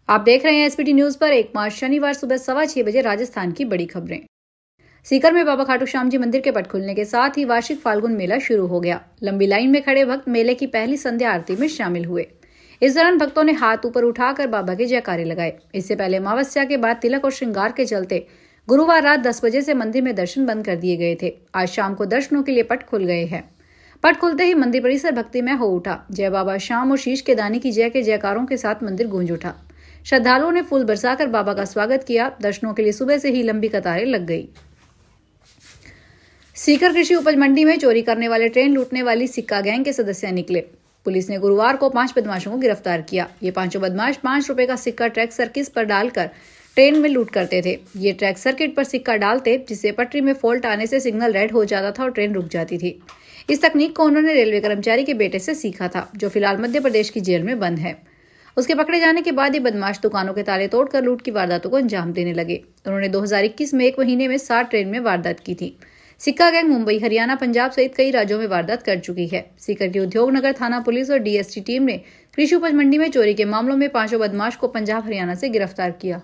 आप देख रहे हैं एसपीटी न्यूज पर 1 मार्च शनिवार सुबह 6:15 बजे राजस्थान की बड़ी खबरें। सीकर में बाबा खाटू श्याम जी मंदिर के पट खुलने के साथ ही वार्षिक फाल्गुन मेला शुरू हो गया। लंबी लाइन में खड़े भक्त मेले की पहली संध्या आरती में शामिल हुए। इस दौरान भक्तों ने हाथ ऊपर उठाकर बाबा के जयकारे लगाए। इससे पहले अमावस्या के बाद तिलक और श्रृंगार के चलते गुरुवार रात 10 बजे से मंदिर में दर्शन बंद कर दिए गए थे। आज शाम को दर्शनों के लिए पट खुल गए हैं। पट खुलते ही मंदिर परिसर भक्तिमय हो उठा। जय बाबा श्याम और शीश के दानी की जय के जयकारों के साथ मंदिर गूंज उठा। श्रद्धालुओं ने फूल बरसाकर बाबा का स्वागत किया। दर्शनों के लिए सुबह से ही लंबी कतारें लग गई। सीकर कृषि उपज मंडी में चोरी करने वाले ट्रेन लूटने वाली सिक्का गैंग के सदस्य निकले। पुलिस ने गुरुवार को 5 बदमाशों को गिरफ्तार किया। ये पांचों बदमाश 5 रुपए का सिक्का ट्रैक सर्किट पर डालकर ट्रेन में लूट करते थे। ये ट्रैक सर्किट पर सिक्का डालते, जिससे पटरी में फॉल्ट आने से सिग्नल रेड हो जाता था और ट्रेन रुक जाती थी। इस तकनीक को उन्होंने रेलवे कर्मचारी के बेटे से सीखा था, जो फिलहाल मध्य प्रदेश की जेल में बंद है। उसके पकड़े जाने के बाद ये बदमाश दुकानों के ताले तोड़कर लूट की वारदातों को अंजाम देने लगे। उन्होंने 2021 में 1 महीने में 60 ट्रेन में वारदात की थी। सिक्का गैंग मुंबई, हरियाणा, पंजाब सहित कई राज्यों में वारदात कर चुकी है। सीकर की उद्योग नगर थाना पुलिस और डीएसटी टीम ने कृषि उपज मंडी में चोरी के मामलों में 5 बदमाश को पंजाब, हरियाणा से गिरफ्तार किया।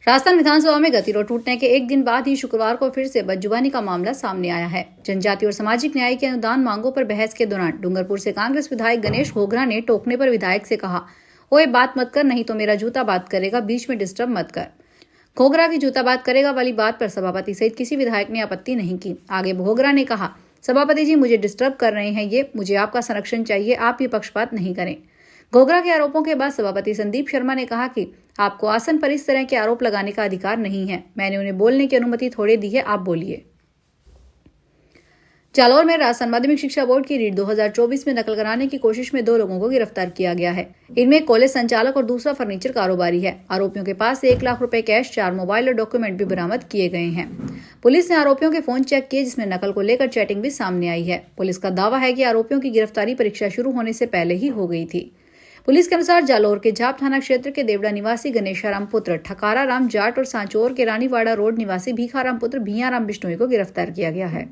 राजस्थान विधानसभा में गतिरोध टूटने के एक दिन बाद ही शुक्रवार को फिर से बदजुबानी का मामला सामने आया है। जनजाति और सामाजिक न्याय के अनुदान मांगों पर बहस के दौरान डूंगरपुर से कांग्रेस विधायक गणेश घोगरा ने टोकने पर विधायक से कहा, ओए बात मत कर, नहीं तो मेरा जूता बात करेगा, बीच में डिस्टर्ब मत कर। घोगरा की जूता बात करेगा वाली बात पर सभापति सहित किसी विधायक ने आपत्ति नहीं की। आगे घोगरा ने कहा, सभापति जी मुझे डिस्टर्ब कर रहे हैं, ये मुझे आपका संरक्षण चाहिए, आप ये पक्षपात नहीं करें। घोगरा के आरोपों के बाद सभापति संदीप शर्मा ने कहा कि आपको आसन पर इस तरह के आरोप लगाने का अधिकार नहीं है। मैंने उन्हें बोलने की अनुमति थोड़ी दी है, आप बोलिए। जालौर में राजस्थान माध्यमिक शिक्षा बोर्ड की रीट 2024 में नकल कराने की कोशिश में 2 लोगों को गिरफ्तार किया गया है। इनमें एक कॉलेज संचालक और दूसरा फर्नीचर कारोबारी है। आरोपियों के पास से 1 लाख रुपए कैश, 4 मोबाइल और डॉक्यूमेंट भी बरामद किए गए हैं। पुलिस ने आरोपियों के फोन चेक किए, जिसमें नकल को लेकर चैटिंग भी सामने आई है। पुलिस का दावा है कि आरोपियों की गिरफ्तारी परीक्षा शुरू होने से पहले ही हो गई थी। पुलिस के अनुसार जालौर के झाप थाना क्षेत्र के देवड़ा निवासी गणेशाराम पुत्र ठकारा राम जाट और सांचौर के रानीवाड़ा रोड निवासी भीखाराम पुत्र भियाराम बिश्नोई को गिरफ्तार किया गया है।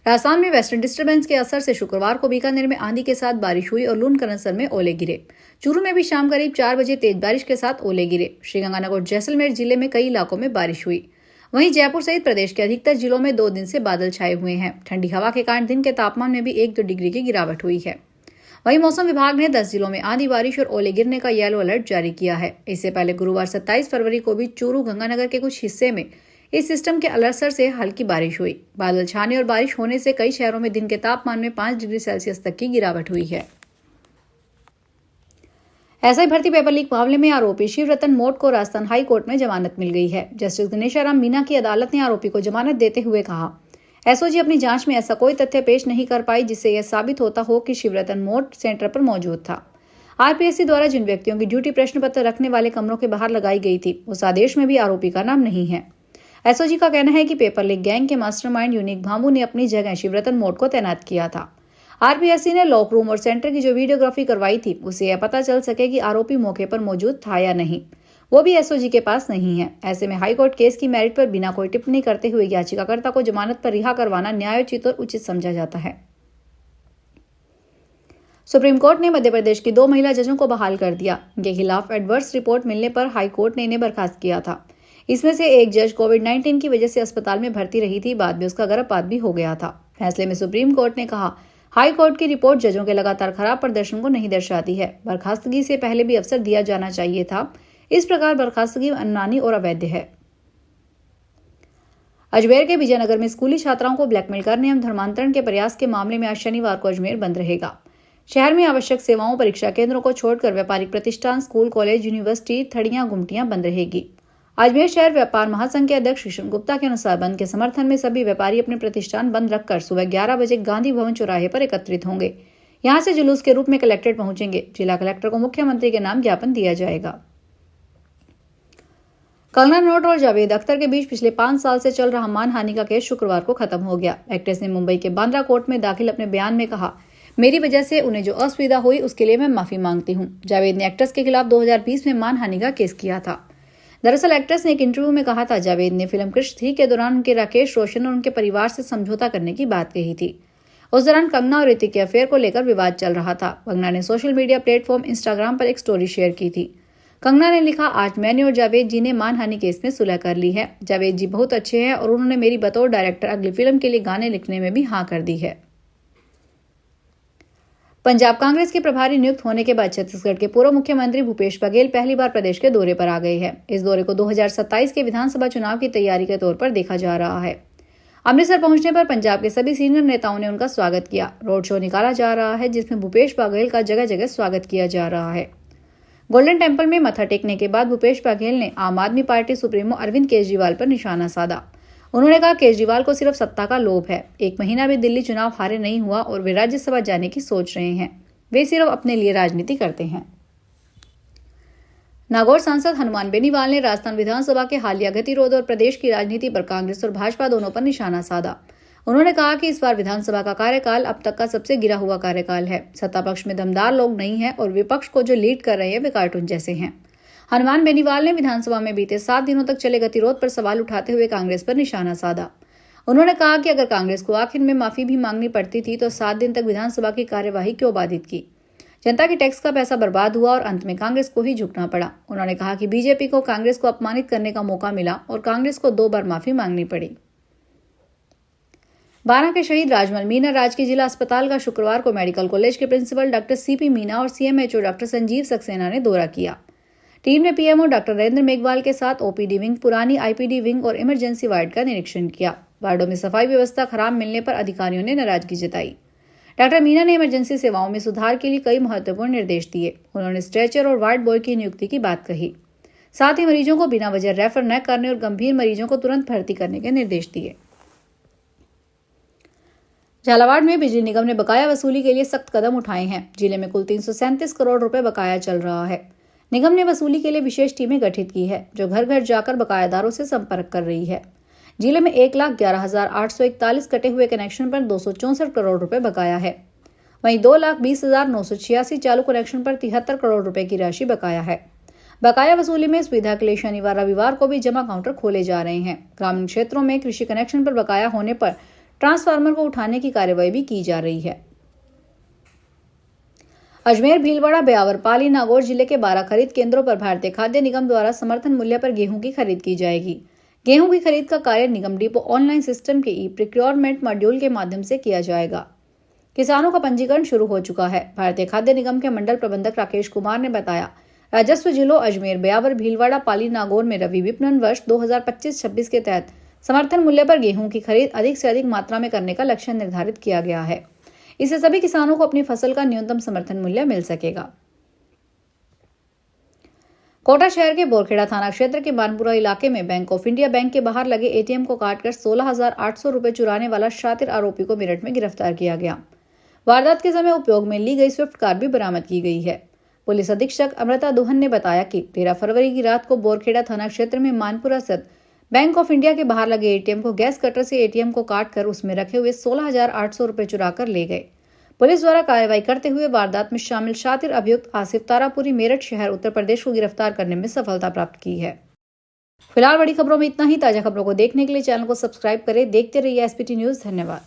राजस्थान में वेस्टर्न डिस्टर्बेंस के असर से शुक्रवार को बीकानेर में आंधी के साथ बारिश हुई और लूनकरनसर में ओले गिरे। चूरू में भी शाम करीब 4 बजे तेज बारिश के साथ ओले गिरे। श्रीगंगानगर और जैसलमेर जिले में कई इलाकों में बारिश हुई। वहीं जयपुर सहित प्रदेश के अधिकतर जिलों में 2 दिन से बादल छाए हुए हैं। ठंडी हवा के कारण दिन के तापमान में भी 1-2 डिग्री की गिरावट हुई है। वहीं मौसम विभाग ने 10 जिलों में आंधी बारिश और ओले गिरने का येलो अलर्ट जारी किया है। इससे पहले गुरुवार 27 फरवरी को भी चूरू, गंगानगर के कुछ हिस्से में इस सिस्टम के असर से हल्की बारिश हुई। बादल छाने और बारिश होने से कई शहरों में दिन के तापमान में 5 डिग्री सेल्सियस तक की गिरावट हुई है। एसआई भर्ती पेपर लीक मामले में आरोपी शिवरतन मोट को राजस्थान हाई कोर्ट में जमानत मिल गई है। जस्टिस गणेशाराम मीना की अदालत ने आरोपी को जमानत देते हुए कहा, एसओजी अपनी जांच में ऐसा कोई तथ्य पेश नहीं कर पाई जिससे यह साबित होता हो कि शिवरतन मोट सेंटर पर मौजूद था। आरपीएससी द्वारा जिन व्यक्तियों की ड्यूटी प्रश्न पत्र रखने वाले कमरों के बाहर लगाई गई थी, उस आदेश में भी आरोपी का नाम नहीं है। एसओजी का कहना है कि पेपर लीक गैंग के मास्टरमाइंड यूनिक भामू ने अपनी जगह शिवरतन मोट को तैनात किया था। आरपीएससी ने लॉक रूम और सेंटर की जो वीडियोग्राफी करवाई थी, उससे यह पता चल सके कि आरोपी मौके पर मौजूद था या नहीं, वो भी एसओजी के पास नहीं है। ऐसे में हाईकोर्ट केस की मेरिट पर बिना कोई टिप्पणी करते हुए याचिकाकर्ता को जमानत पर रिहा करवाना न्यायोचित और उचित समझा जाता है। सुप्रीम कोर्ट ने मध्य प्रदेश की 2 महिला जजों को बहाल कर दिया। इनके खिलाफ एडवर्स रिपोर्ट मिलने पर हाईकोर्ट ने इन्हें बर्खास्त किया था। इसमें से एक जज कोविड-19 की वजह से अस्पताल में भर्ती रही थी, बाद में उसका गर्भपात भी हो गया था। फैसले में सुप्रीम कोर्ट ने कहा, हाई कोर्ट की रिपोर्ट जजों के लगातार खराब प्रदर्शन को नहीं दर्शाती है। बर्खास्तगी से पहले भी अवसर दिया जाना चाहिए था। इस प्रकार बर्खास्तगी अनुमानी और अवैध है। अजमेर के विजयनगर में स्कूली छात्राओं को ब्लैकमेल करने एवं धर्मांतरण के प्रयास के मामले में आज शनिवार को अजमेर बंद रहेगा। शहर में आवश्यक सेवाओं, परीक्षा केंद्रों को छोड़कर व्यापारिक प्रतिष्ठान, स्कूल, कॉलेज, यूनिवर्सिटी, थड़ियां, गुमटियां बंद रहेगी। अजमेर शहर व्यापार महासंघ के अध्यक्ष कृष्ण गुप्ता के अनुसार बंद के समर्थन में सभी व्यापारी अपने प्रतिष्ठान बंद रखकर सुबह 11 बजे गांधी भवन चौराहे पर एकत्रित होंगे। यहां से जुलूस के रूप में कलेक्ट्रेट पहुंचेंगे। जिला कलेक्टर को मुख्यमंत्री के नाम ज्ञापन दिया जाएगा। कंगना रनौत और जावेद अख्तर के बीच पिछले 5 साल से चल रहा मानहानि का केस शुक्रवार को खत्म हो गया। एक्ट्रेस ने मुंबई के बांद्रा कोर्ट में दाखिल अपने बयान में कहा, मेरी वजह से उन्हें जो असुविधा हुई उसके लिए मैं माफी मांगती हूं। जावेद ने एक्ट्रेस के खिलाफ 2020 में मानहानि का केस किया था। दरअसल एक्ट्रेस ने एक इंटरव्यू में कहा था, जावेद ने फिल्म कृष 3 के दौरान उनके राकेश रोशन और उनके परिवार से समझौता करने की बात कही थी। उस दौरान कंगना और ऋतिक के अफेयर को लेकर विवाद चल रहा था। कंगना ने सोशल मीडिया प्लेटफॉर्म इंस्टाग्राम पर एक स्टोरी शेयर की थी। कंगना ने लिखा, आज मैंने और जावेद जी ने मानहानि केस में सुलह कर ली है। जावेद जी बहुत अच्छे हैं और उन्होंने मेरी बतौर डायरेक्टर अगली फिल्म के लिए गाने लिखने में भी हाँ कर दी है। पंजाब कांग्रेस के प्रभारी नियुक्त होने के बाद छत्तीसगढ़ के पूर्व मुख्यमंत्री भूपेश बघेल पहली बार प्रदेश के दौरे पर आ गए हैं। इस दौरे को 2027 के विधानसभा चुनाव की तैयारी के तौर पर देखा जा रहा है। अमृतसर पहुंचने पर पंजाब के सभी सीनियर नेताओं ने उनका स्वागत किया। रोड शो निकाला जा रहा है जिसमें भूपेश बघेल का जगह जगह स्वागत किया जा रहा है। गोल्डन टेम्पल में मत्था टेकने के बाद भूपेश बघेल ने आम आदमी पार्टी सुप्रीमो अरविंद केजरीवाल पर निशाना साधा। उन्होंने कहा, केजरीवाल को सिर्फ सत्ता का लोभ है। 1 महीना भी दिल्ली चुनाव हारे नहीं हुआ और वे राज्यसभा जाने की सोच रहे हैं। वे सिर्फ अपने लिए राजनीति करते हैं। नागौर सांसद हनुमान बेनीवाल ने राजस्थान विधानसभा के हालिया गतिरोध और प्रदेश की राजनीति पर कांग्रेस और भाजपा दोनों पर निशाना साधा। उन्होंने कहा कि इस बार विधानसभा का कार्यकाल अब तक का सबसे गिरा हुआ कार्यकाल है। सत्ता पक्ष में दमदार लोग नहीं हैं और विपक्ष को जो लीड कर रहे हैं वे कार्टून जैसे हैं। हनुमान बेनीवाल ने विधानसभा में बीते 7 दिनों तक चले गतिरोध पर सवाल उठाते हुए कांग्रेस पर निशाना साधा। उन्होंने कहा कि अगर कांग्रेस को आखिर में माफी भी मांगनी पड़ती थी तो 7 दिन तक विधानसभा की कार्यवाही क्यों बाधित की। जनता के टैक्स का पैसा बर्बाद हुआ और अंत में कांग्रेस को ही झुकना पड़ा। उन्होंने कहा कि बीजेपी को कांग्रेस को अपमानित करने का मौका मिला और कांग्रेस को 2 बार माफी मांगनी पड़ी। बारां के शहीद राजमल मीणा राजकीय जिला अस्पताल का शुक्रवार को मेडिकल कॉलेज के प्रिंसिपल डॉक्टर सीपी मीणा और सीएमएचओ डॉक्टर संजीव सक्सेना ने दौरा किया। टीम ने पीएमओ डॉक्टर नरेंद्र मेघवाल के साथ ओपीडी विंग, पुरानी आईपीडी विंग और इमरजेंसी वार्ड का निरीक्षण किया। वार्डों में सफाई व्यवस्था खराब मिलने पर अधिकारियों ने नाराजगी जताई। डॉक्टर मीणा ने इमरजेंसी सेवाओं में सुधार के लिए कई महत्वपूर्ण निर्देश दिए। उन्होंने स्ट्रेचर और वार्ड बॉय की नियुक्ति की बात कही। साथ ही मरीजों को बिना वजह रेफर न करने और गंभीर मरीजों को तुरंत भर्ती करने के निर्देश दिए। झालावाड़ में बिजली निगम ने बकाया वसूली के लिए सख्त कदम उठाए हैं। जिले में कुल 337 करोड़ रुपए बकाया चल रहा है। निगम ने वसूली के लिए विशेष टीमें गठित की है जो घर घर जाकर बकायादारों से संपर्क कर रही है। जिले में 1,11,841 कटे हुए कनेक्शन पर 264 करोड़ रुपए बकाया है। वहीं 2,20,986 चालू कनेक्शन पर 73 करोड़ रुपए की राशि बकाया है। बकाया वसूली में सुविधा के लिए शनिवार रविवार को भी जमा काउंटर खोले जा रहे हैं। ग्रामीण क्षेत्रों में कृषि कनेक्शन पर बकाया होने पर ट्रांसफार्मर को उठाने की कार्रवाई भी की जा रही है। अजमेर, भीलवाड़ा, ब्यावर, पाली, नागौर जिले के 12 खरीद केंद्रों पर भारतीय खाद्य निगम द्वारा समर्थन मूल्य पर गेहूं की खरीद की जाएगी। गेहूं की खरीद का कार्य निगम डिपो ऑनलाइन सिस्टम के प्रिक्योरमेंट मॉड्यूल के माध्यम से किया जाएगा। किसानों का पंजीकरण शुरू हो चुका है। भारतीय खाद्य निगम के मंडल प्रबंधक राकेश कुमार ने बताया, राजस्व जिलों अजमेर, ब्यावर, भीलवाड़ा, पाली, नागौर में रबी विपणन वर्ष 2025-26 के तहत समर्थन मूल्य पर गेहूं की खरीद अधिक से अधिक मात्रा में करने का लक्ष्य निर्धारित किया गया है। इससे सभी किसानों को अपनी फसल का न्यूनतम समर्थन मूल्य मिल सकेगा। कोटा शहर के बोरखेड़ा थाना क्षेत्र के मानपुरा इलाके में बैंक ऑफ इंडिया बैंक के बाहर लगे एटीएम को काटकर 16,800 रुपए चुराने वाला शातिर आरोपी को मेरठ में गिरफ्तार किया गया। वारदात के समय उपयोग में ली गई स्विफ्ट कार भी बरामद की गई है। पुलिस अधीक्षक अमृता दोहन ने बताया कि 13 फरवरी की रात को बोरखेड़ा थाना क्षेत्र में मानपुरा स्थित बैंक ऑफ इंडिया के बाहर लगे एटीएम को गैस कटर से एटीएम को काटकर उसमें रखे हुए 16,800 रुपए चुराकर ले गए। पुलिस द्वारा कार्रवाई करते हुए वारदात में शामिल शातिर अभियुक्त आसिफ तारापुरी मेरठ शहर उत्तर प्रदेश को गिरफ्तार करने में सफलता प्राप्त की है। फिलहाल बड़ी खबरों में इतना ही। ताजा खबरों को देखने के लिए चैनल को सब्सक्राइब करें। देखते रहिए एसपीटी न्यूज। धन्यवाद।